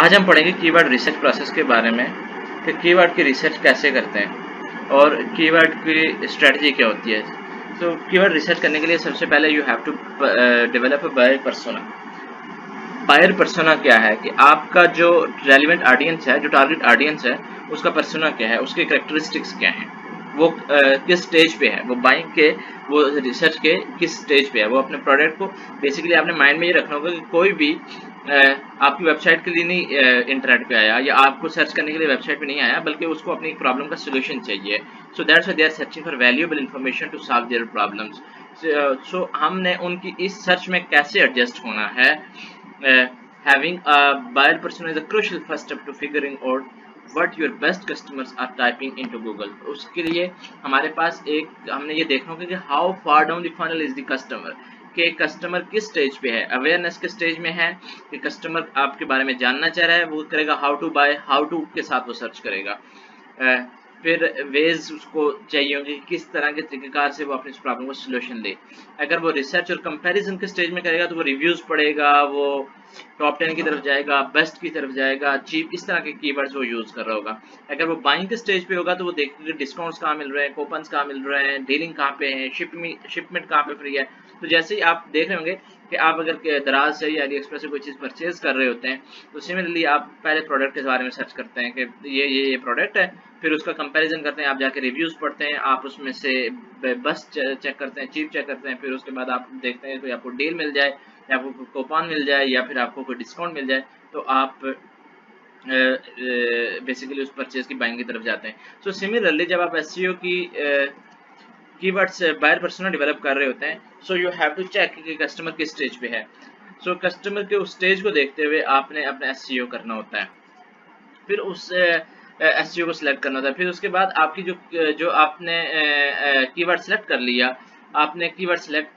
आज हम पढ़ेंगे कीवर्ड रिसर्च प्रोसेस के बारे में कि कीवर्ड की रिसर्च कैसे करते हैं और कीवर्ड की स्ट्रेटजी क्या होती है। तो कीवर्ड रिसर्च करने के लिए सबसे पहले you have to develop a buyer persona. Buyer persona क्या है कि आपका जो रेलिवेंट ऑडियंस है, जो टारगेट ऑडियंस है, उसका पर्सोना क्या है, उसके कैरेक्टरिस्टिक्स क्या हैं, वो किस स्टेज पे है, वो बाइंग के, वो रिसर्च के किस स्टेज पे है। वो अपने प्रोडक्ट को बेसिकली आपने माइंड में ये रखना होगा कि कोई भी आपकी वेबसाइट के लिए नहीं इंटरनेट पे आया या आपको सर्च करने के लिए वेबसाइट पे नहीं आया, बल्कि उसको अपनी प्रॉब्लम का सोल्यूशन चाहिए। So that's why they are searching for valuable information to solve their problems. So हमने उनकी इस सर्च में कैसे एडजस्ट होना है। Having a buyer persona is a crucial first step to figuring out what your best customers are typing into Google। उसके लिए हमारे पास हमने ये देखना होगा कि how far down the funnel is the customer, कि कस्टमर किस स्टेज पे है, अवेयरनेस के स्टेज में है कि कस्टमर आपके बारे में जानना चाह रहा है, वो करेगा how to buy, how to के साथ वो सर्च करेगा। फिर वेज उसको चाहिए होंगे किस तरह के तरीकेकार से वो अपनी प्रॉब्लम को सोल्यूशन ले। अगर वो रिसर्च और कंपैरिजन के स्टेज में करेगा तो वो रिव्यूज पढ़ेगा, वो टॉप 10 की तरफ जाएगा, बेस्ट की तरफ जाएगा, चीप, इस तरह के कीवर्ड्स वो यूज कर रहा होगा। अगर वो बाइंग के स्टेज पे होगा तो वो देखेगा डिस्काउंट्स कहाँ मिल रहे हैं, कूपन्स कहाँ मिल रहे हैं, डीलिंग कहाँ पे है, शिपमेंट कहाँ पे फ्री है। तो जैसे ही आप देख रहे होंगे कि आप अगर दराज से या अली एक्सप्रेस से कोई चीज़ परचेज कर रहे होते हैं तो सिमिलरली आप पहले प्रोडक्ट के बारे में सर्च करते हैं कि ये प्रोडक्ट है, फिर उसका कंपैरिजन करते हैं, आप जाके रिव्यूज पढ़ते हैं, आप उसमें से बस चेक करते हैं, चीप चेक करते हैं, फिर उसके बाद आप देखते हैं कोई आपको डील मिल जाए या आपको कूपन मिल जाए या फिर आपको कोई डिस्काउंट मिल जाए तो आप बेसिकली उस परचेज की बाइंग की तरफ जाते हैं। सो सिमिलरली जब आप एसईओ की कीवर्ड्स बायर पर्सोना डेवलप कर रहे होते हैं, so you have to check कि कस्टमर किस स्टेज पे है। सो कस्टमर के उस स्टेज को देखते हुए आपने अपना एसईओ करना होता है, फिर उस एसईओ को सिलेक्ट करना होता है। फिर उसके बाद आपकी जो आपने कीवर्ड सिलेक्ट कर लिया, आपने कीवर्ड सिलेक्ट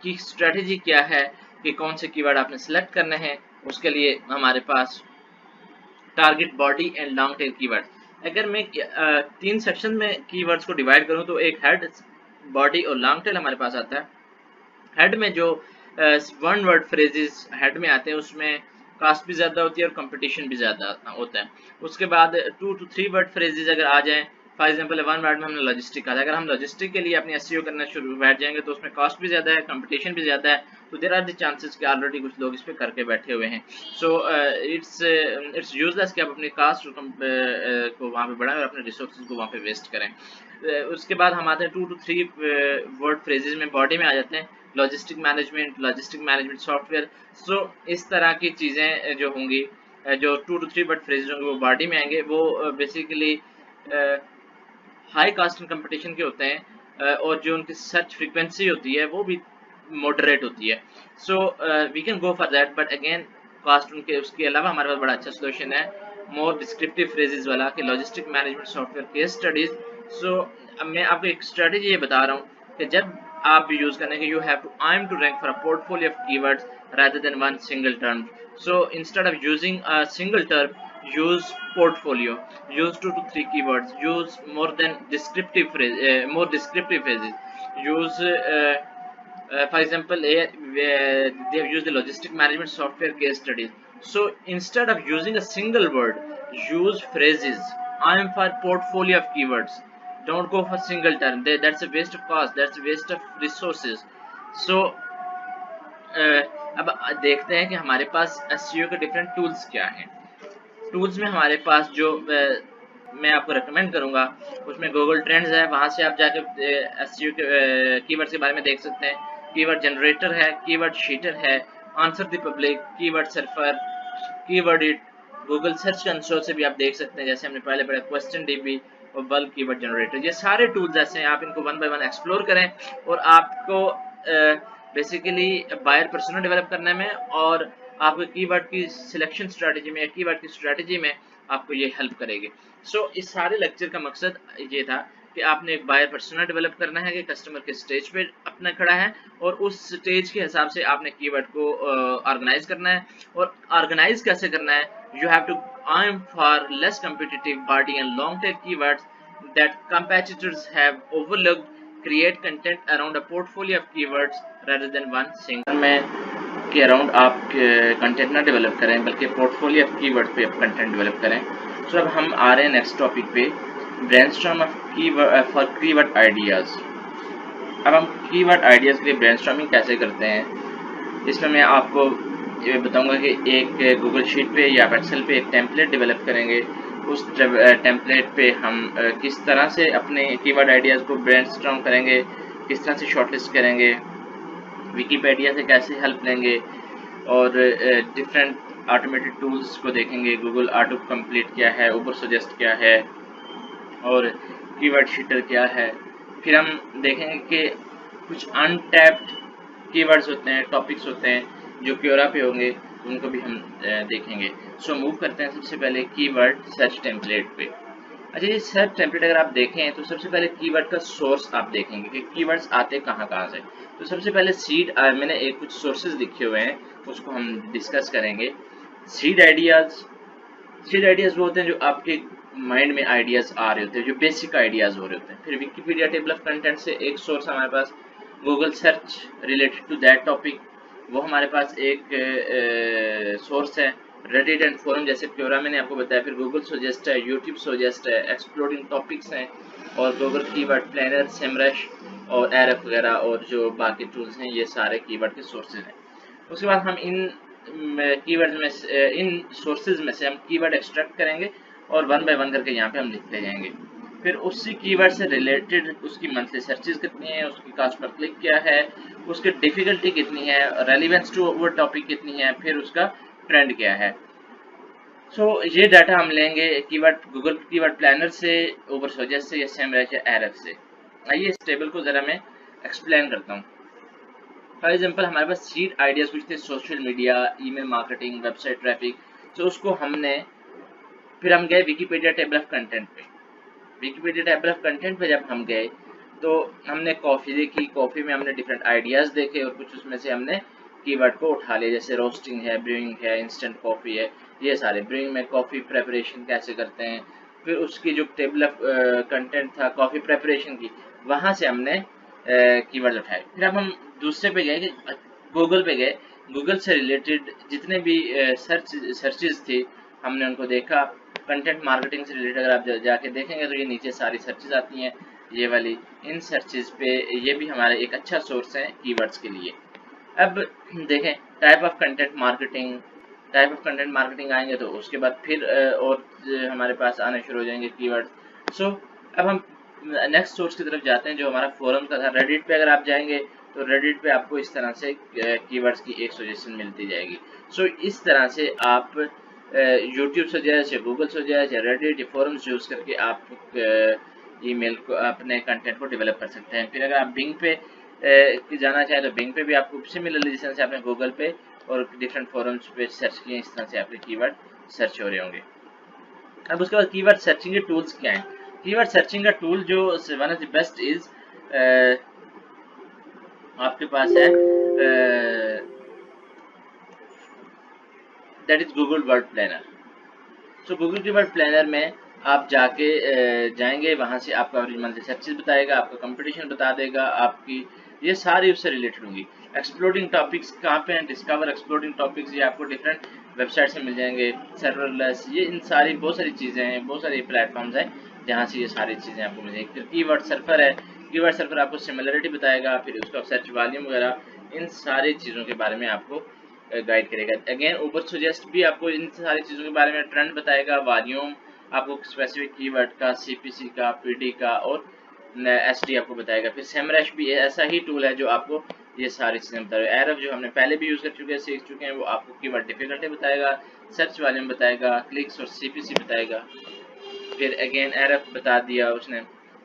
की स्ट्रेटेजी क्या है कि कौन से कीवर्ड आपने सिलेक्ट करने हैं। उसके लिए हमारे पास target, body and long tail keyword. अगर मैं 3 सेक्शन में कीवर्ड्स को डिवाइड करूं तो एक हेड, बॉडी और लॉन्ग टेल हमारे पास आता है। हेड में जो वन वर्ड फ्रेजेस हेड में आते हैं उसमें कास्ट भी ज़्यादा होती है और कंपटीशन भी ज़्यादा होता है। उसके बाद 2 to 3 वर्ड फ्रेजेस अगर आ जाएं, फॉर एग्जांपल 1 वर्ड में हमने लॉजिस्टिक कहा था, अगर हम लॉजिस्टिक के लिए अपनी एसईओ करना शुरू बैठ जाएंगे तो उसमें कॉस्ट भी ज़्यादा है, कंपटीशन भी ज़्यादा है, तो देयर आर द चांसेस कि ऑलरेडी कुछ लोग इस पे करके बैठे हुए हैं। सो इट्स यूजलेस कि आप अपनी कास्ट को वहाँ पे बढ़ाएं और अपने रिसोर्सेज को वहाँ पे वेस्ट करें। उसके बाद हम आते हैं 2 to 3 वर्ड फ्रेजेस में, बॉडी में आ जाते हैं लॉजिस्टिक मैनेजमेंट सॉफ्टवेयर। सो इस तरह की चीज़ें जो होंगी, जो 2 to 3 वर्ड फ्रेजेस होंगे वो बॉडी में आएंगे, वो basically high cast and competition के होते हैं और जो उनकी सर्च फ्रीक्वेंसी होती है वो भी मॉडरेट होती है। So we can go for that, but again cost उनके उसके अलावा हमारे पास बड़ा अच्छा सोल्यूशन है मोर डिस्क्रिप्टिव फ्रेजेस वाला कि logistic management software case studies. So मैं आपको एक स्ट्रेटेजी ये बता रहा हूँ कि जब आप भी यूज करने के you have to aim to rank for a portfolio of keywords rather than one single term. So instead of using a single term, use portfolio, use 2 to 3 keywords, use more descriptive phrases, use for example they have used the logistic management software case studies. So instead of using a single word, use phrases. I am for portfolio of keywords, don't go for single term, that's a waste of cost, that's a waste of resources. So अब देखते हैं कि हमारे पास SEO के different tools क्या हैं। Tools में हमारे पास जो मैं आपको रेकमेंड करूंगा उसमें गूगल ट्रेंड्स है, वहां से आप जाके एसईओ के कीवर्ड्स के बारे में देख सकते हैं। कीवर्ड जनरेटर है, कीवर्ड शीटर है, answer the public, keyword surfer, keyword it, Google search console से भी आप देख सकते हैं, जैसे हमने पहले पढ़ा क्वेश्चन डीबी और बल्क कीवर्ड जनरेटर। ये सारे टूल्स ऐसे हैं, आप इनको 1 by 1 एक्सप्लोर करें और आपको बेसिकली बायर पर्सोना डेवलप करने में और आपके कीवर्ड की सिलेक्शन स्ट्रेटजी में, कीवर्ड की स्ट्रेटजी में आपको ये हेल्प करेगी। सो इस सारे लेक्चर का मकसद ये था कि आपने एक बायर पर्सोना डेवलप करना है कि कस्टमर के स्टेज पे अपना खड़ा है और उस स्टेज के हिसाब से आपने कीवर्ड को ऑर्गेनाइज करना है। और ऑर्गेनाइज कैसे करना है, you have to aim for less competitive body and long tail keywords that competitors have overlooked, create content around a portfolio of keywords rather than one single। मैं के अराउंड आप कंटेंट ना डेवलप करें, बल्कि portfolio of keyword पे आप content develop करें। सो अब हम आ रहे हैं नेक्स्ट टॉपिक पे, brainstorm of keyword for keyword ideas. अब हम कीवर्ड आइडियाज़ के लिए ब्रेनस्टॉर्मिंग कैसे करते हैं, इसमें मैं आपको ये बताऊंगा कि एक गूगल शीट पे या आप एक्सेल पे एक टेम्पलेट डेवलप करेंगे। उस टेम्पलेट पे हम किस तरह से अपने कीवर्ड आइडियाज़ को ब्रेनस्टॉर्म करेंगे, किस तरह से शॉर्टलिस्ट करेंगे, विकीपीडिया से कैसे हेल्प लेंगे, और डिफरेंट ऑटोमेटेड टूल्स को देखेंगे। गूगल ऑटो कंप्लीट क्या है, उबर सजेस्ट क्या है, और कीवर्ड शीटर क्या है। फिर हम देखेंगे कि कुछ अनटैप्ड कीवर्ड्स होते हैं, टॉपिक्स होते हैं जो क्योरा पे होंगे, उनको भी हम देखेंगे। सो मूव करते हैं सबसे पहले कीवर्ड सर्च टेम्पलेट पे। अच्छा, ये सर्च टेम्पलेट अगर आप देखें तो सबसे पहले कीवर्ड का सोर्स आप देखेंगे कि कीवर्ड्स आते कहाँ से। तो सबसे पहले सीड, मैंने एक कुछ सोर्सेज लिखे हुए हैं, उसको हम डिस्कस करेंगे। सीड आइडियाज़, सीड आइडियाज़ वो होते हैं जो आपके माइंड में आइडियाज़ आ रहे होते हैं, जो बेसिक आइडियाज़ हो रहे होते हैं। फिर विकिपीडिया टेबल ऑफ कंटेंट से एक सोर्स हमारे पास, Google search related to that topic, वो हमारे पास एक सोर्स है। रेडिट एंड फोरम जैसे क्योरा मैंने आपको बताया। फिर गूगल सजेस्ट है, यूट्यूब सजेस्ट है, एक्सप्लोरिंग टॉपिक्स हैं, और गूगल कीवर्ड प्लानर, सेमरश और एरफ वगैरह, और जो बाकी टूल्स हैं, ये सारे कीवर्ड के सोर्सेज हैं। उसके बाद हम इन कीवर्ड में इन सोर्सेज में से हम कीवर्ड एक्सट्रैक्ट करेंगे और वन बाय वन करके यहाँ पे हम लिखते जाएंगे। फिर उसी कीवर्ड से रिलेटेड उसकी मंथली सर्चेज कितनी है, उसकी कास्ट पर क्लिक क्या है, उसकी डिफिकल्टी कितनी है, रेलिवेंस टू वो टॉपिक कितनी है, फिर उसका ट्रेंड क्या है। सो ये डाटा हम लेंगे कीवर्ड गूगल कीवर्ड प्लानर से, उबर सजेस्ट से, या सेमरश या एरफ से। आइए इस टेबल को ज़रा मैं एक्सप्लेन करता हूँ। फॉर एग्जाम्पल हमारे पास सीड आइडियाज़ कुछ थे, social media, email marketing, website traffic. तो उसको हमने, फिर हम गए विकीपीडिया टेबल ऑफ कंटेंट पे। विकीपीडिया टेबल ऑफ कंटेंट पे जब हम गए तो हमने कॉफ़ी देखी, कॉफ़ी में हमने डिफरेंट आइडियाज़ देखे, और कुछ उसमें से हमने कीवर्ड को उठा लिया, जैसे रोस्टिंग है, ब्रूइंग है, इंस्टेंट कॉफ़ी है, ये सारे। ब्रूइंग में कॉफ़ी प्रेपरेशन कैसे करते हैं, फिर उसकी जो टेबल ऑफ कंटेंट था कॉफ़ी प्रेपरेशन की, वहाँ से हमने कीवर्ड उठाए। फिर अब हम दूसरे पे गए, गूगल पे गए। गूगल से रिलेटेड जितने भी सर्चेज थी, हमने उनको देखा। कंटेंट मार्केटिंग से रिलेटेड अगर आप जाके देखेंगे तो ये नीचे सारी सर्चेज आती हैं, ये वाली। इन सर्चेज पे ये भी हमारा एक अच्छा सोर्स है कीवर्ड्स के लिए। अब देखें type of content marketing, type of content marketing आएंगे तो उसके बाद फिर और हमारे पास आने शुरू हो जाएंगे कीवर्ड। सो अब हम नेक्स्ट सोर्स की तरफ जाते हैं जो हमारा फोरम का था। रेडिट पे अगर आप जाएंगे तो रेडिट पे आपको इस तरह से कीवर्ड्स की एक सजेशन मिलती जाएगी। सो इस तरह से आप यूट्यूब सजेस्ट या गूगल सजेस्ट या रेडिट या फोरम्स यूज़ करके आप ईमेल को, अपने कंटेंट को डेवलप कर सकते हैं। फिर अगर आप बिंग पे जाना चाहें तो बिंग पे भी आपको सिमिलरली जिस तरह से आपने गूगल पे और डिफरेंट फोरम्स पे सर्च किए, इस तरह से आपके कीवर्ड सर्च हो रहे होंगे। अब उसके बाद कीवर्ड सर्चिंग के टूल्स क्या हैं। कीवर्ड सर्चिंग का टूल जो one of the best is आपके पास है, that is Google word planner. So Google keyword planner में आप जाके जाएंगे, वहाँ से आपका मंथली सर्चेज बताएगा, आपका कंपटीशन बता देगा, आपकी ये सारी उससे रिलेटेड होंगी। एक्सप्लोरिंग टॉपिक्स कहाँ पे हैं, डिस्कवर एक्सप्लोरिंग टॉपिक्स, ये आपको डिफरेंट वेबसाइट से मिल जाएंगे। सर्वरलेस, ये इन सारी बहुत सारी चीज़ें हैं, बहुत सारी प्लेटफॉर्म्स हैं जहाँ से ये सारी चीज़ें आपको मिल जाएंगी। फिर कीवर्ड सर्फर है, कीवर्ड सर्फर आपको सिमिलरिटी बताएगा, फिर उसका सर्च वॉल्यूम वगैरह, इन सारी चीज़ों के बारे में आपको गाइड करेगा। अगेन उबर सजेस्ट भी आपको इन सारी चीज़ों के बारे में ट्रेंड बताएगा, वॉल्यूम आपको स्पेसिफिक कीवर्ड का, सीपीसी का, पीडी का, और एसडी आपको बताएगा। फिर सेमरश भी ऐसा ही टूल है जो आपको ये सारी चीज़ें बताएगा। एरफ जो हमने पहले भी यूज़ कर चुके हैं, सीख चुके हैं, वो आपको कीवर्ड डिफिकल्टी बताएगा, सर्च वॉल्यूम बताएगा, क्लिक्स और सीपीसी बताएगा। फिर अगेन एरफ बता दिया उसने।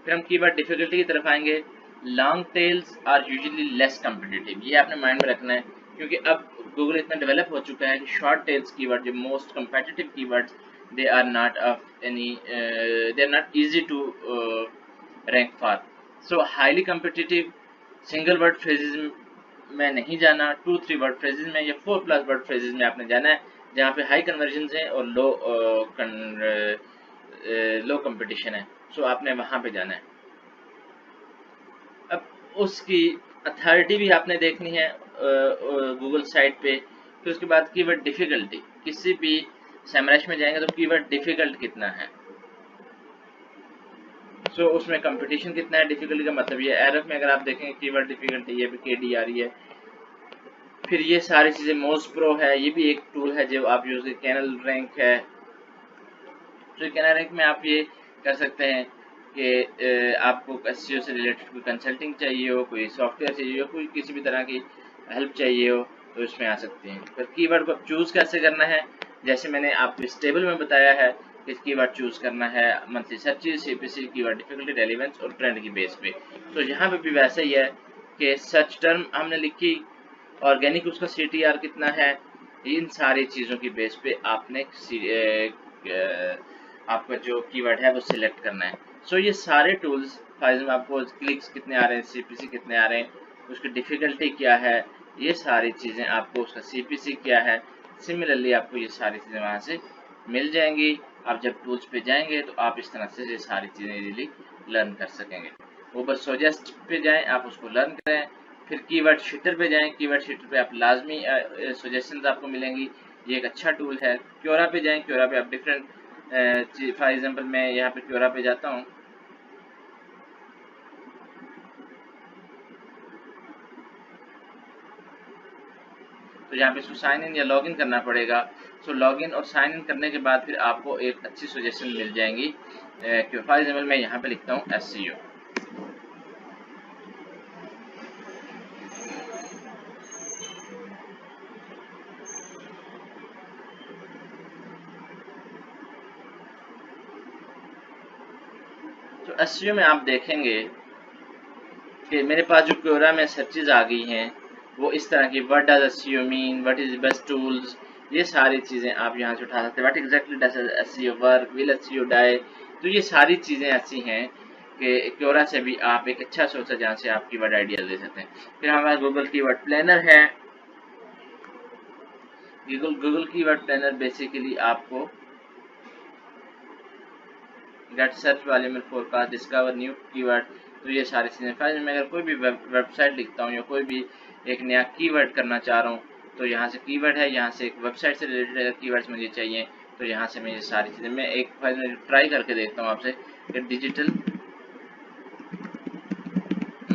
फिर हम कीवर्ड डिफिकल्टी की तरफ आएंगे। Long tails are usually less competitive, ये आपने माइंड में रखना है, क्योंकि अब गूगल इतना डेवलप हो चुका है कि शॉर्ट टेल्स कीवर्ड, जो most competitive keywords, they are not of any they are not easy to rank for. So highly competitive single word phrases में नहीं जाना, 2-3 वर्ड फ्रेजेस में या 4+ वर्ड फ्रेजेस में आपने जाना है, जहाँ पे हाई कन्वर्जन है और लो कंपटीशन है। सो आपने वहाँ पे जाना है। अब उसकी अथॉरिटी भी आपने देखनी है, गूगल साइट पे। फिर उसके बाद कीवर्ड डिफिकल्टी, किसी भी सेमरश में जाएंगे तो कीवर्ड डिफिकल्ट कितना है, सो उसमें कंपटीशन कितना है। डिफिकल्टी का मतलब ये एरफ में अगर आप देखेंगे कीवर्ड डिफिकल्टी ये भी KD आ रही है। फिर ये सारी चीजें मोज प्रो है, ये भी एक टूल है जो आप यूज, कैनल रैंक है। तो कैनल रैंक में आप ये कर सकते हैं कि आपको SEO से रिलेटेड कोई कंसल्टिंग चाहिए हो, कोई सॉफ्टवेयर चाहिए हो, कोई किसी भी तरह की हेल्प चाहिए हो तो इसमें आ सकते हैं। फिर कीवर्ड को चूज कैसे करना है, जैसे मैंने आपको इस टेबल में बताया है कि कीवर्ड चूज करना है monthly searches, CPC, keyword difficulty, relevance और ट्रेंड की बेस पे। तो यहाँ पे भी वैसा ही है कि सर्च टर्म हमने लिखी, ऑर्गेनिक उसका CTR कितना है, इन सारी चीज़ों की बेस पे आपने आपका जो कीवर्ड है वो सिलेक्ट करना है। सो ये सारे टूल्स, फॉर एग्जाम्पल आपको क्लिक्स कितने आ रहे हैं, CPC कितने आ रहे हैं, उसकी डिफिकल्टी क्या है, ये सारी चीज़ें आपको, उसका CPC क्या है, सिमिलरली आपको ये सारी चीज़ें वहाँ से मिल जाएंगी। आप जब टूल्स पे जाएंगे तो आप इस तरह से ये सारी चीज़ें इजीली लर्न कर सकेंगे। ऊपर सजेस्ट पे जाएं, आप उसको लर्न करें। फिर कीवर्ड शीटर पे जाएं, कीवर्ड शीटर पे आप लाजमी सजेशंस आपको मिलेंगी, ये एक अच्छा टूल है। क्योरा पे जाएं, क्योरा पे आप डिफरेंट, फॉर एग्जांपल मैं यहाँ पे क्योरा पे जाता हूँ, तो यहाँ पे इसको साइन इन या लॉग इन करना पड़ेगा। सो लॉग इन और साइन इन करने के बाद फिर आपको एक अच्छी सजेशन मिल जाएंगी। फॉर एग्जाम्पल मैं यहाँ पे लिखता हूँ SEO, तो SEO में आप देखेंगे कि मेरे पास जो क्योरा में सर्चेज आ गई हैं वो इस तरह की, what does SEO mean, what is best tools, ये सारी चीज़ें आप यहाँ से उठा सकते हैं। What exactly does SEO work, will SEO die, तो ये सारी चीज़ें ऐसी हैं कि क्योरा से भी आप एक अच्छा सोर्स है जहाँ से आप कीवर्ड आइडिया ले सकते हैं। फिर हमारा गूगल कीवर्ड प्लानर है। गूगल कीवर्ड प्लानर बेसिकली आपको get search volume forecast, discover new keyword, तो ये सारी चीज़ें। फाइल में अगर कोई भी वेबसाइट लिखता हूँ या कोई भी एक नया कीवर्ड करना चाह रहा हूँ तो यहाँ से कीवर्ड है, यहाँ से एक वेबसाइट से रिलेटेड अगर कीवर्ड्स मुझे चाहिए तो यहाँ से मैं ये सारी चीज़ें, मैं एक फाइल में ट्राई करके देखता हूँ आपसे कि digital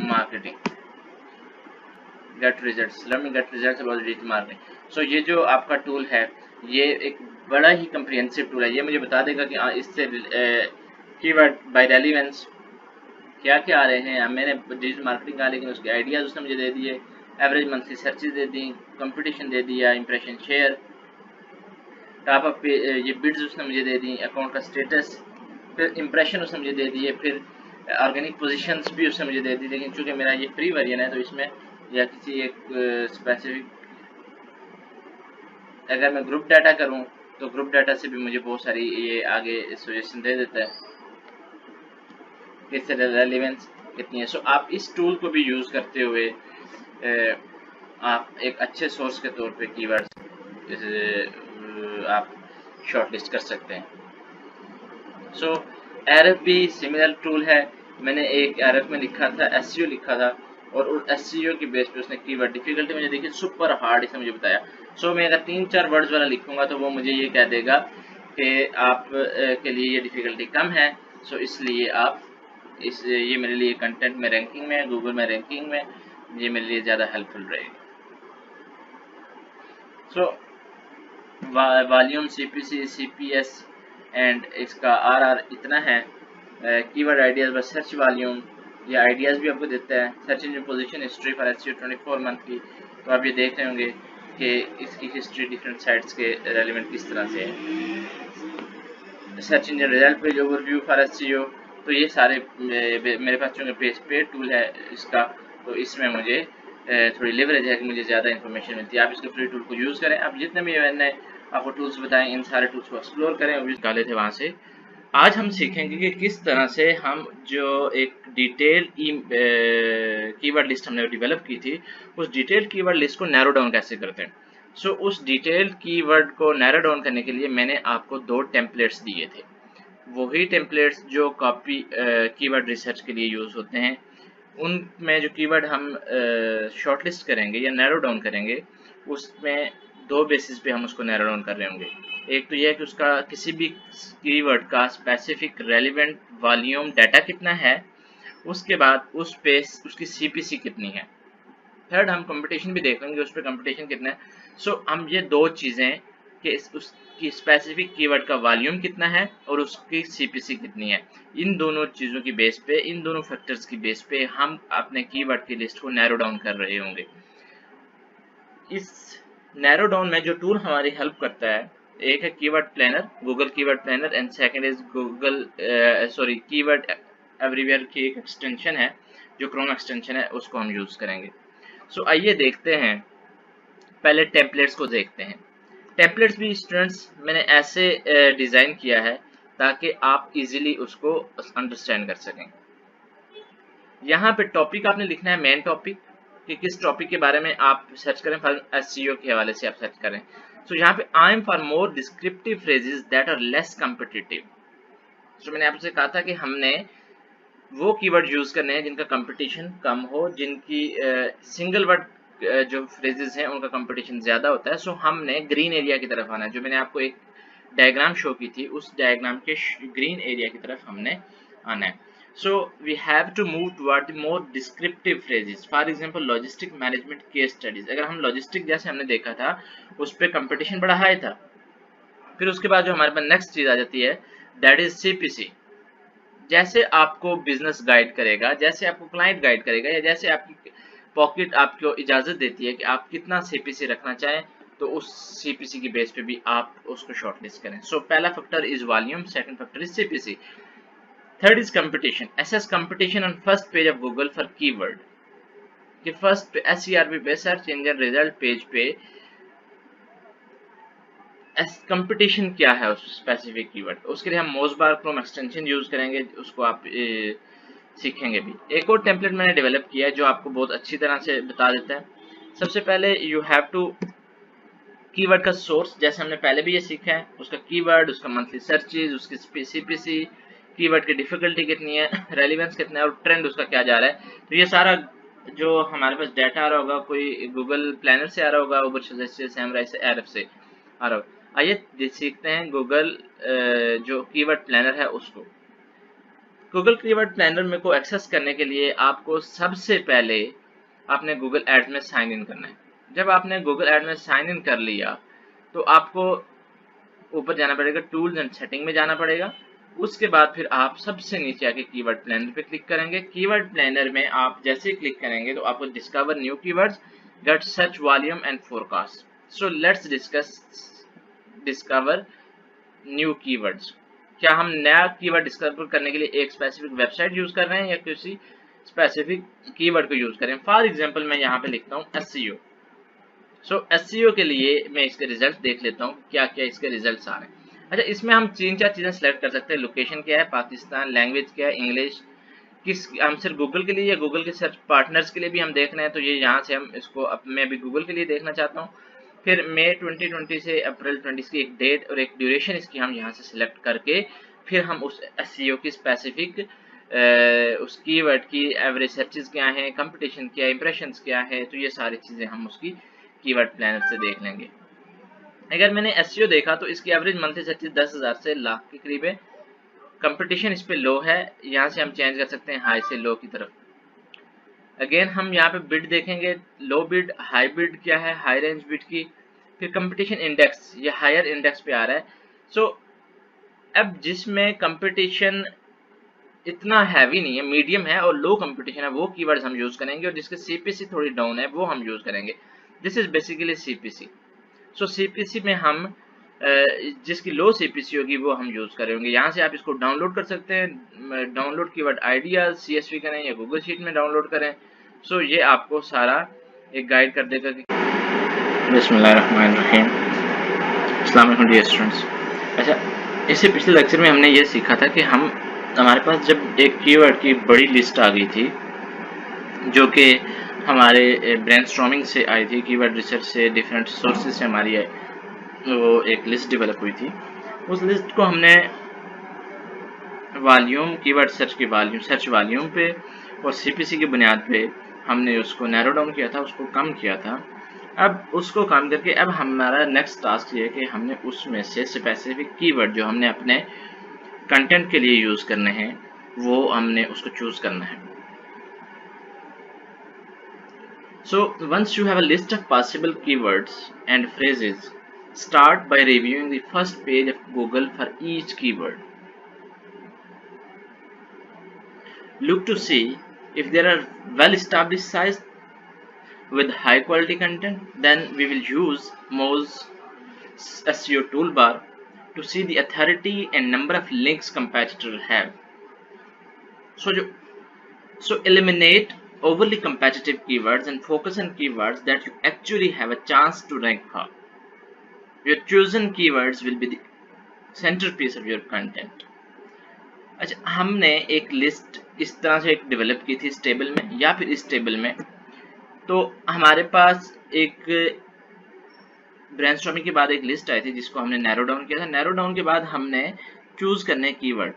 marketing get results, learning get results about digital marketing. So ये जो आपका टूल है ये एक बड़ा ही कम्प्रिहेंसिव टूल है। ये मुझे बता देगा कि इससे कीवर्ड बाय रेलेवेंस क्या क्या आ रहे हैं। मैंने डिजिटल मार्केटिंग कहा लेकिन उसके आइडियाज़ उसने मुझे दे दिए, एवरेज मंथली सर्चेज दे दी, कंपटीशन दे दिया, इंप्रेशन शेयर, टॉप अप पे ये बिड्स उसने मुझे दे दी, अकाउंट का स्टेटस, फिर इंप्रेशन उसने मुझे दे दिए, फिर ऑर्गेनिक पोजीशंस भी उसने मुझे दे दी। लेकिन चूंकि मेरा ये फ्री वर्जन है तो इसमें या किसी एक स्पेसिफिक, अगर मैं ग्रुप डाटा करूँ तो ग्रुप डाटा से भी मुझे बहुत सारी ये आगे सजेशन दे देता है किससे रेलेवेंस कितनी है। सो आप इस टूल को भी यूज़ करते हुए आप एक अच्छे सोर्स के तौर पे कीवर्ड्स आप शॉर्टलिस्ट कर सकते हैं। सो एरफ भी सिमिलर टूल है। मैंने एक एरफ में लिखा था, SEO लिखा था, और उस SEO की बेस पे उसने कीवर्ड डिफिकल्टी मुझे देखी सुपर हार्ड, इसने मुझे बताया। सो मैं अगर 3-4 वर्ड्स वाला लिखूंगा तो वो मुझे ये कह देगा कि आप के लिए ये डिफिकल्टी कम है, सो इसलिए आप ये मेरे लिए कंटेंट में रैंकिंग में, गूगल में रैंकिंग में ये मेरे लिए ज़्यादा हेल्पफुल रहेगी। So volume, CPC, CPS and इसका RR इतना है। कीवर्ड आइडियाज बस सर्च वॉल्यूम, ये आइडियाज़ भी आपको देता है। Search engine position history for SEO 24 month की, तो आप ये देख रहे होंगे कि इसकी हिस्ट्री डिफरेंट साइट्स के रेलिवेंट किस तरह से है। Search engine result page overview for SEO, तो ये सारे मेरे पास चूँकि पेड टूल है इसका, तो इसमें मुझे थोड़ी लेवरेज है कि मुझे ज़्यादा इन्फॉर्मेशन मिलती है। आप इसके फ्री टूल को यूज़ करें। आप जितने भी मैंने आपको टूल्स बताएं इन सारे टूल्स को एक्सप्लोर करें और डाले थे वहाँ से। आज हम सीखेंगे कि किस तरह से हम जो एक डिटेल कीवर्ड लिस्ट हमने डेवलप की थी उस डिटेल कीवर्ड लिस्ट को नैरो डाउन कैसे करते हैं। सो उस डिटेल कीवर्ड को नैरो डाउन करने के लिए मैंने आपको 2 टेम्पलेट्स दिए थे, वही टेम्पलेट्स जो कॉपी कीवर्ड रिसर्च के लिए यूज़ होते हैं। उनमें जो कीवर्ड हम शॉर्टलिस्ट करेंगे या नैरो डाउन करेंगे, उसमें दो बेसिस पे हम उसको नैरो डाउन कर रहे होंगे। एक तो यह है कि उसका किसी भी कीवर्ड का स्पेसिफिक रेलिवेंट वॉल्यूम डाटा कितना है, उसके बाद उस पे उसकी सीपीसी कितनी है। थर्ड हम कंपटीशन भी देख लेंगे, उस पर कंपटीशन कितना है। सो हम ये दो चीज़ें कि उसकी स्पेसिफिक कीवर्ड का वॉल्यूम कितना है और उसकी सीपीसी कितनी है, इन दोनों चीज़ों की बेस पे, इन दोनों फैक्टर्स की बेस पे हम अपने कीवर्ड की लिस्ट को नैरो डाउन कर रहे होंगे। इस नैरो डाउन में जो टूल हमारी हेल्प करता है, एक है keyword planner, Google keyword planner, and second is Google keyword everywhere की एक एक्सटेंशन है जो क्रोम एक्सटेंशन है, उसको हम यूज़ करेंगे। सो आइए देखते हैं, पहले टेम्पलेट्स को देखते हैं। टेम्पलेट्स भी स्टूडेंट्स मैंने ऐसे डिज़ाइन किया है ताकि आप इजीली उसको अंडरस्टैंड कर सकें। यहाँ पे टॉपिक आपने लिखना है, मेन टॉपिक, कि किस टॉपिक के बारे में आप सर्च करें, फॉर एसईओ के हवाले से आप सर्च करें। सो यहाँ पे I am for more descriptive phrases that are less competitive. So मैंने आपसे कहा था कि हमने वो कीवर्ड यूज करने हैं जिनका कंपटीशन कम हो, जिनकी सिंगल वर्ड जो फ्रेजेस हैं उनका कंपटीशन ज्यादा होता है। सो हमने ग्रीन एरिया की तरफ आना है। जो मैंने आपको एक डायग्राम शो की थी, उस डायग्राम के ग्रीन एरिया की तरफ हमने आना है। So we have to move toward the more descriptive phrases. For example, logistic management case studies. अगर हम logistic जैसे हमने देखा था, उस पे कंपटीशन बड़ा हाई था। फिर उसके बाद जो हमारे पास नेक्स्ट चीज आ जाती है, that is CPC। जैसे आपको बिजनेस गाइड करेगा, जैसे आपको क्लाइंट गाइड करेगा, या जैसे आपकी पॉकेट आपको इजाजत देती है कि आप कितना CPC रखना चाहें, तो उस CPC की बेस पे भी आप उसको शॉर्टलिस्ट करें। सो पहला factor is volume, second factor is CPC। Third is competition. Assess competition on first page of Google for keyword. कि फर्स्ट SERP पे, सर्च इंजन रिजल्ट पेज पे कंपटीशन क्या है उस स्पेसिफिक कीवर्ड। उसके लिए हम मोजबार क्रोम एक्सटेंशन यूज करेंगे, उसको आप सीखेंगे भी। एक और टेम्पलेट मैंने डेवलप किया है जो आपको बहुत अच्छी तरह से बता देता है। सबसे पहले यू हैव टू कीवर्ड का सोर्स, जैसे हमने पहले भी ये सीखा है, उसका कीवर्ड, उसका मंथली सर्चेज, उसकी CPC, कीवर्ड की डिफिकल्टी कितनी है, रेलिवेंस कितना है, और ट्रेंड उसका क्या जा रहा है। तो ये सारा जो हमारे पास डाटा आ रहा होगा, कोई गूगल प्लानर से आ रहा होगा, उबर से, सैमराइज से, एरफ से आ रहा होगा। आइए सीखते हैं गूगल जो कीवर्ड प्लानर है उसको। गूगल कीवर्ड प्लानर में को एक्सेस करने के लिए आपको सबसे पहले आपने गूगल एड्स में साइन इन करना है। जब आपने गूगल एड में साइन इन कर लिया तो आपको ऊपर जाना पड़ेगा, टूल्स एंड सेटिंग में जाना पड़ेगा। उसके बाद फिर आप सबसे नीचे आके कीवर्ड प्लानर पे क्लिक करेंगे। कीवर्ड प्लानर में आप जैसे ही क्लिक करेंगे तो आपको discover new keywords, get search volume and forecast. So let's discover new keywords. क्या हम नया कीवर्ड डिस्कवर करने के लिए एक स्पेसिफिक वेबसाइट यूज कर रहे हैं या किसी स्पेसिफिक कीवर्ड को यूज करें। फॉर एग्जांपल मैं यहाँ पे लिखता हूँ SEO। सो SEO के लिए मैं इसके रिजल्ट देख लेता हूँ, क्या क्या इसके रिजल्ट्स आ रहे हैं। अच्छा, इसमें हम 3-4 चीजें सेलेक्ट कर सकते हैं। लोकेशन क्या है, पाकिस्तान, लैंग्वेज क्या है, इंग्लिश, किस हम सिर्फ गूगल के लिए या गूगल के सर्च पार्टनर्स के लिए भी हम देख रहे हैं, तो ये यहाँ से हम इसको मैं भी गूगल के लिए देखना चाहता हूँ। फिर मई 2020 से अप्रैल 20 की एक डेट और एक ड्यूरेशन इसकी हम यहाँ से सिलेक्ट करके फिर हम उस SEO की स्पेसिफिक उस कीवर्ड की एवरेज सर्चेस क्या है, कंपटीशन क्या है, इंप्रेशंस क्या है, तो ये सारी चीजें हम उसकी कीवर्ड प्लानर से देख लेंगे। अगर मैंने SEO देखा तो इसकी एवरेज मंथली सर्चेस 10,000 से लाख के करीब है। कंपटीशन इस पे लो है, यहाँ से हम चेंज कर सकते हैं हाई से लो की तरफ। अगेन हम यहाँ पे बिड देखेंगे, लो बिड, हाई बिड क्या है, हाई रेंज बिड की। फिर कंपटीशन इंडेक्स, ये हायर इंडेक्स पे आ रहा है। सो अब जिसमें कंपटीशन इतना हैवी नहीं है, मीडियम है और लो कंपटीशन है, वो कीवर्ड्स हम यूज करेंगे, और जिसके CPC थोड़ी डाउन है वो हम यूज करेंगे। This is basically CPC। So CPC में हम जिसकी लो CPC होगी वो हम यूज करेंगे। यहाँ से आप इसको डाउनलोड कर सकते हैं। डाउनलोड कीवर्ड आइडियाज CSV करें या गूगल शीट में डाउनलोड करें। सो ये आपको सारा एक गाइड कर देगा कि बिस्मिल्लाहिर्रहमानिर्रहीम, अस्सलाम वालेकुम डियर स्टूडेंट्स। अच्छा, इससे पिछले लेक्चर में हमने ये सीखा था कि हमारे पास जब एक कीवर्ड की बड़ी लिस्ट आ गई थी जो कि हमारे ब्रेनस्टॉर्मिंग से आई थी, कीवर्ड रिसर्च से, डिफरेंट सोर्सेज से हमारी वो एक लिस्ट डेवलप हुई थी। उस लिस्ट को हमने वॉल्यूम, कीवर्ड सर्च की वॉल्यूम, सर्च वॉल्यूम पे और सीपीसी की बुनियाद पे हमने उसको नैरो डाउन किया था, उसको कम किया था। अब उसको कम करके अब हमारा नेक्स्ट टास्क ये है कि हमने उसमें से स्पेसिफिक कीवर्ड जो हमने अपने कंटेंट के लिए यूज़ करने हैं वो हमने उसको चूज़ करना है। So once you have a list of possible keywords and phrases, start by reviewing the first page of Google for each keyword. Look to see if there are well-established sites with high-quality content. Then we will use Moz SEO toolbar to see the authority and number of links competitors have. So eliminate overly competitive keywords and focus on keywords that you actually have a chance to rank for. Your chosen keywords will be the centerpiece of your content. अच्छा, हमने एक list इस तरह से एक develop की थी इस टेबल में या फिर इस टेबल में। तो हमारे पास एक ब्रेनस्टॉर्मिंग के बाद एक लिस्ट आई थी जिसको हमने नैरो डाउन किया था। नैरो डाउन के बाद हमने चूज करने कीवर्ड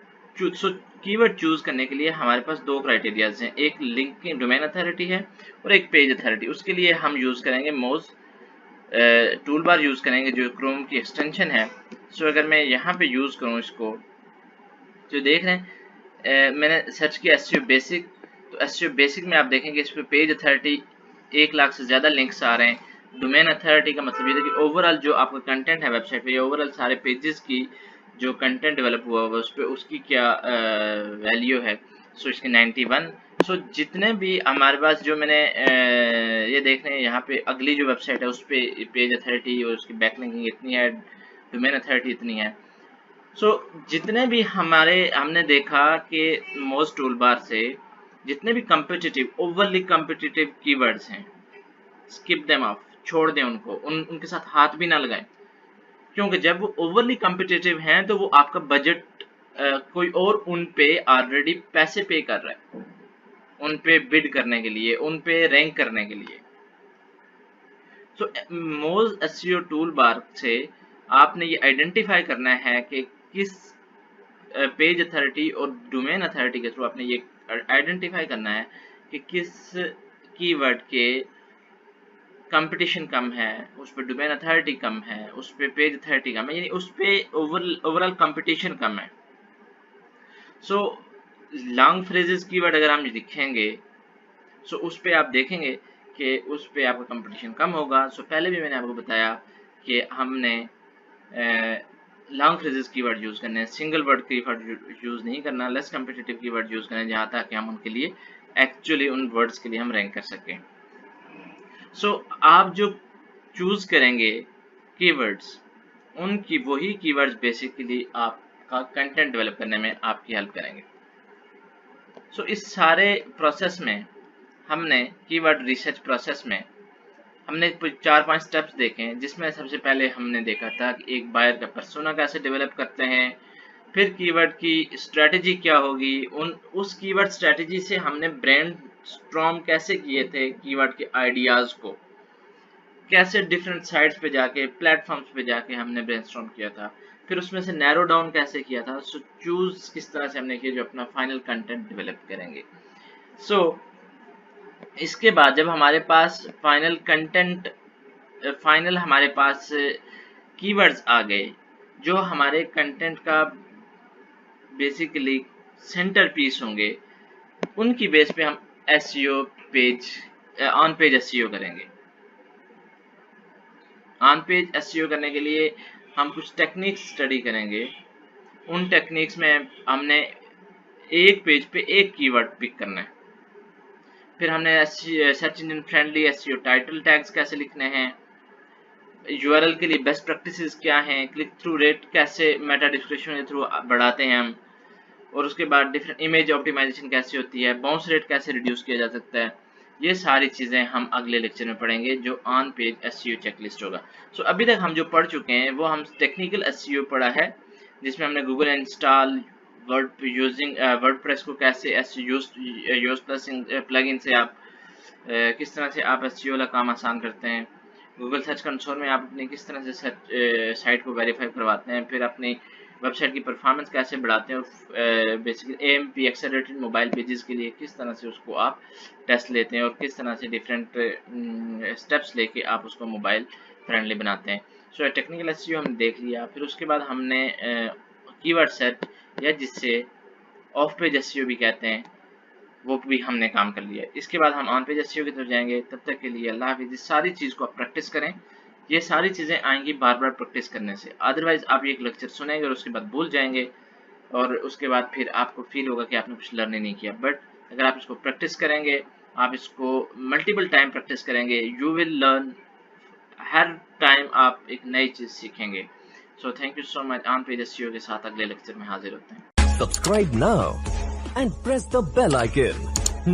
कीवर्ड चूज करने के लिए हमारे पास दो क्राइटेरियाज हैं, एक लिंकिंग डोमेन अथॉरिटी है और एक पेज अथॉरिटी। उसके लिए हम यूज करेंगे मोज टूल बार यूज करेंगे जो क्रोम की एक्सटेंशन है। सो अगर मैं यहाँ पे यूज करूँ इसको, जो देख रहे हैं मैंने सर्च किया एसईओ बेसिक, तो एसईओ बेसिक में आप देखेंगे इस पे पेज अथॉरिटी 1 लाख से ज़्यादा लिंक्स आ रहे हैं। डोमेन अथॉरिटी का मतलब ये है कि ओवरऑल जो आपका कंटेंट है वेबसाइट पे, ओवरऑल सारे पेजेस की जो कंटेंट डेवलप हुआ हुआ उस पर उसकी क्या वैल्यू है। सो इसकी 91। सो जितने भी हमारे पास जो मैंने ये देख रहे हैं यहाँ पे अगली जो वेबसाइट है उस पर पेज अथॉरिटी और उसकी बैकलिंकिंग इतनी है, डोमेन अथॉरिटी इतनी है। जितने भी हमने देखा कि मोज टूल बार से जितने भी कम्पिटिटिव ओवरली कम्पिटिटिव कीवर्ड्स हैं, स्किप देम ऑफ, छोड़ दें उनको, उनके साथ हाथ भी ना लगाएं, क्योंकि जब वो ओवरली कम्पिटिटिव हैं तो वो आपका बजट कोई और उन पे ऑलरेडी पैसे पे कर रहा है, उन पे बिड करने के लिए, उन पे रैंक करने के लिए। मोज एसईओ टूल बार से आपने ये आइडेंटिफाई करना है कि किस पेज अथॉरिटी और डोमेन अथॉरिटी के थ्रू आपने ये आइडेंटिफाई करना है कि किस कीवर्ड के कंपटीशन कम है, उस पर डोमेन अथॉरिटी कम है, उस पर पेज अथॉरिटी कम है, यानी उस पर ओवरऑल कंपटीशन कम है। लॉन्ग फ्रेजेस कीवर्ड अगर हम लिखेंगे उस पर आप देखेंगे कि उस पर आपका कंपटीशन कम होगा। पहले भी मैंने आपको बताया कि हमने लॉन्ग फ्रेजेस कीवर्ड यूज करने हैं, सिंगल वर्ड कीवर्ड यूज नहीं करना, लेस कम्पिटिटिव कीवर्ड यूज करना जहाँ तक कि हम उनके लिए एक्चुअली उन वर्ड्स के लिए हम रैंक कर सकें। आप जो चूज करेंगे कीवर्ड्स, उनकी वही कीवर्ड्स बेसिकली आपका कंटेंट डेवलप करने में आपकी हेल्प करेंगे। इस सारे प्रोसेस में हमने कीवर्ड रिसर्च प्रोसेस में हमने 4-5 स्टेप्स देखे हैं, जिसमें सबसे पहले हमने देखा था कि एक बायर का पर्सोना कैसे डेवलप करते हैं, फिर कीवर्ड की स्ट्रेटजी क्या होगी, उस कीवर्ड स्ट्रेटजी से हमने ब्रेनस्टॉर्म कैसे किए थे, कीवर्ड के आइडियाज को कैसे डिफरेंट साइट्स पे जाके, प्लेटफॉर्म्स पे जाके हमने ब्रेनस्टॉर्म किया था, फिर उसमें से नैरो डाउन कैसे किया था, चूज किस तरह से हमने किया जो अपना फाइनल कंटेंट डेवलप करेंगे। इसके बाद जब हमारे पास फाइनल हमारे पास कीवर्ड्स आ गए जो हमारे कंटेंट का बेसिकली सेंटर पीस होंगे, उनकी बेस पे हम SEO page on page SEO करेंगे। ऑन पेज एसईओ करने के लिए हम कुछ टेक्निक्स स्टडी करेंगे। उन टेक्निक्स में हमने एक पेज पे एक कीवर्ड पिक करना है, फिर हमने search engine friendly SEO title tags कैसे लिखने हैं, यूआरएल के लिए बेस्ट प्रैक्टिसेस क्या हैं, क्लिक थ्रू रेट कैसे मेटा डिस्क्रिप्शन के थ्रू बढ़ाते हैं हम, और उसके बाद डिफरेंट इमेज ऑप्टिमाइजेशन कैसे होती है, बाउंस रेट कैसे रिड्यूस किया जा सकता है। ये सारी चीज़ें हम अगले लेक्चर में पढ़ेंगे जो ऑन पेज एसईओ चेकलिस्ट होगा। अभी तक हम जो पढ़ चुके हैं वो हम टेक्निकल एसईओ पढ़ा है, जिसमें हमने गूगल इंस्टॉल वर्डप्रेस को कैसे यूज प्लगइन से आप किस तरह से आप एसईओ का काम आसान करते हैं, गूगल सर्च कंसोल में आप अपनी किस तरह से साइट को वेरीफाई करवाते हैं, फिर अपनी वेबसाइट की परफॉर्मेंस कैसे बढ़ाते हैं, और basically AMP accelerated mobile pages के लिए किस तरह से उसको आप टेस्ट लेते हैं और किस तरह से डिफरेंट स्टेप्स लेके आप उसको मोबाइल फ्रेंडली बनाते हैं। सो टेक्निकल एसईओ हमने देख लिया। फिर उसके बाद हमने कीवर्ड सेट या जिससे ऑफ पेज एसईओ भी कहते हैं वो भी हमने काम कर लिया। इसके बाद हम ऑन पेज एसईओ की तरफ जाएंगे। तब तक के लिए अल्लाह हाफिज़। सारी चीज़ को आप प्रैक्टिस करें, ये सारी चीज़ें आएंगी बार बार प्रैक्टिस करने से। अदरवाइज आप एक लेक्चर सुनेंगे और उसके बाद भूल जाएंगे और उसके बाद फिर आपको फील होगा कि आपने कुछ लर्न ही नहीं किया। बट अगर आप इसको प्रैक्टिस करेंगे, आप इसको मल्टीपल टाइम प्रैक्टिस करेंगे, you will learn. Her time आप एक नई चीज़ सीखेंगे। So thank you so much. On page SEO के साथ अगले लेक्चर में हाजिर होते हैं। Subscribe now and press the bell icon.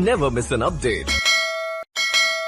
Never miss an update.